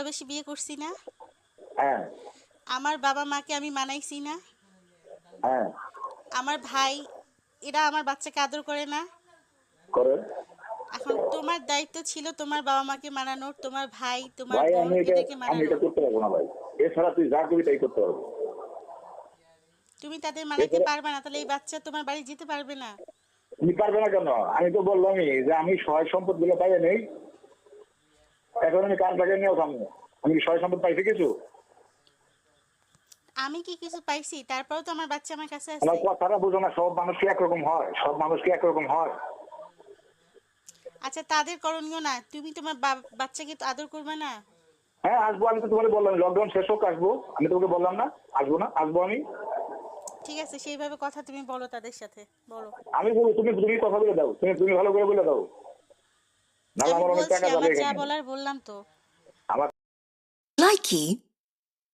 ভালোবেসে বিয়ে করছি না? হ্যাঁ আমার বাবা মাকে আমি মানাইছি না? হ্যাঁ আমার ভাই এরা আমার বাচ্চাকে আদর করে না? করে। এখন তোমার দায়িত্ব ছিল তোমার বাবা মাকে মানানোর, তোমার ভাই তোমার ভাই বোন আমি এটা এদেরকে আমি এটা মানানোর। করতে পারবো না ভাই। এছাড়া তুই যা করবি তাই করতে পারবো। তুমি তাদের মানাইতে এছাড়া পারবে না, তাহলে এই বাচ্চা তোমার বাড়ি যেতে পারবে না। তুমি পারবে না কেন? আমি তো বললামই যে আমি সহায় সম্পদ গুলো পাই নেই, এখন আমি কার টাকা নিয়েও খামো। আমি কি সহায় সম্পদ পাইছি কিছু? আমি কি কিছু পাইছি? তারপরেও তো আমার বাচ্চা আমার কাছে আমার আছে। কথাটা বুঝো না, সব মানুষ কি একরকম হয়? সব মানুষ কি একরকম হয়? আচ্ছা, তাদের করণীয় না, তুমি তোমার বাচ্চাকে তো আদর করবে না? হ্যাঁ আসবো, আমি তো তোমাকে বললাম লকডাউন শেষ হোক আসবো। আমি তোকে বললাম না আসবো না, আসবো আমি। ঠিক আছে, সেইভাবে কথা তুমি বলো তাদের সাথে, বলো। আমি বলবো, তুমি তুমি কথা বলে দাও, তুমি ভালো করে বলে দাও, নাহলে আমি আমার অনেক বলছি, টাকা যাবে আমার যা এখানে। বলার বললাম তো। আমার Likey